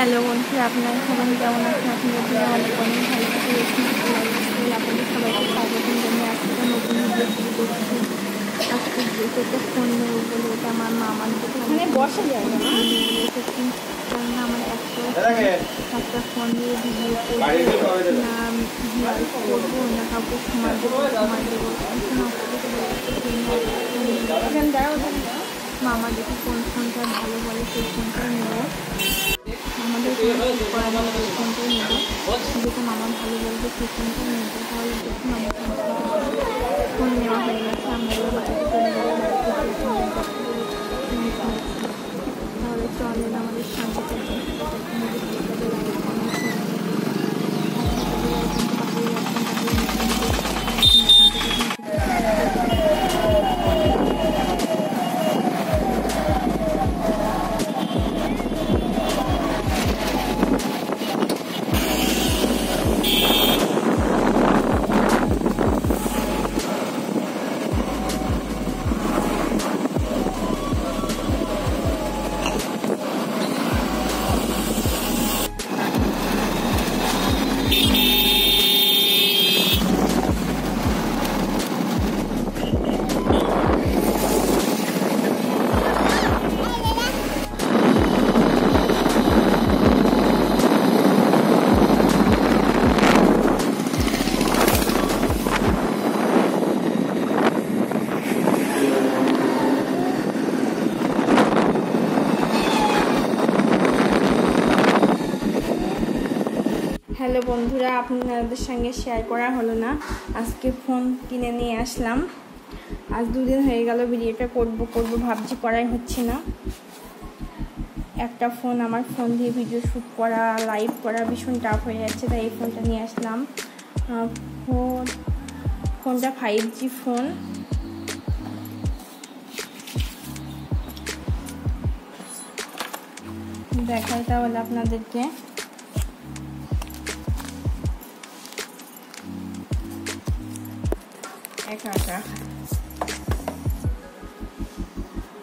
Hello বন্ধুরা, আপনারা সবাই কেমন আছেন? আপনাদের অনেক অনেক ভালো থাকে। আপনাদের সবাইকে স্বাগত জানিয়ে আজকে নতুন ভিডিও শুরু করছি। আজকে একটা ফোন নেব বলে এটা আমার মামার দোকানে বসে যায় না কারণ আমার একটা ফোন দিয়ে ভিডিও করবো না কাউকে সময় দেবো মামা দেখে কোন ফোনটা ভালো বলে সেই ফোনটাই নেব। আমাদের ফোনটাই নেব, যেটা মামা ভালো বলবে সেই ফোনটাই নেব। তাহলে দেখুন আমার ফোন নেওয়া হয়ে গেছে। আমরা বাড়িতে চলে গেলে তাহলে চলেন আমাদের সাথে হ্যালো বন্ধুরা, আপনাদের সঙ্গে শেয়ার করা হলো না। আজকে ফোন কিনে নিয়ে আসলাম। আজ দুদিন হয়ে গেল ভিডিওটা করব ভাবছি, করাই হচ্ছে না। একটা ফোন, আমার ফোন দিয়ে ভিডিও শ্যুট করা, লাইভ করা ভীষণ টাফ হয়ে যাচ্ছে, তাই এই ফোনটা নিয়ে আসলাম। ফোনটা 5G ফোন। দেখাই তাহলে আপনাদেরকে।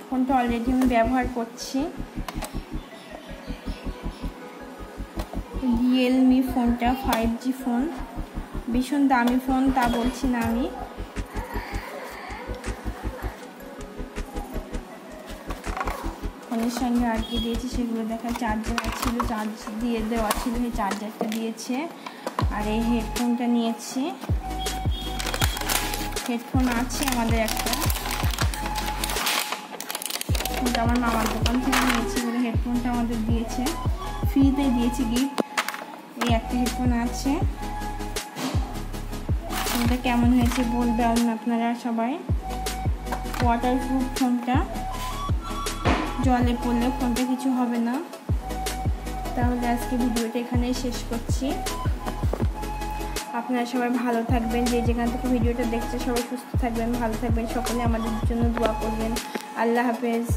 ফোনটা অলরেডি আমি ব্যবহার করছি। রিয়েলমি ফোনটা 5G ফোন, ভীষণ দামি ফোন, তা বলছি না আমি। ফোনের সঙ্গে আর কি দিয়েছি সেগুলো দেখা, চার্জার ছিল, চার্জ দিয়ে দেওয়া ছিল, এই চার্জারটা দিয়েছে। আর এই হেডফোনটা নিয়েছি। হেডফোন আছে আমাদের একটা, আমার মামার দোকান থেকে নিয়েছি বলে হেডফোনটা আমাদের দিয়েছে, ফ্রিতে দিয়েছে গিফট। এই একটা হেডফোন আছে। ফোনটা কেমন হয়েছে বলবেন আপনারা সবাই। ওয়াটারপ্রুফ ফোনটা, জলে পড়লে ফোনটা কিছু হবে না। তাহলে আজকে ভিডিওটা এখানেই শেষ করছি। আপনারা সবাই ভালো থাকবেন, যে যেখান থেকে ভিডিওটা দেখছে সবাই সুস্থ থাকবেন, ভালো থাকবেন, সকলে আমাদের জন্য দোয়া করবেন। আল্লাহ হাফেজ।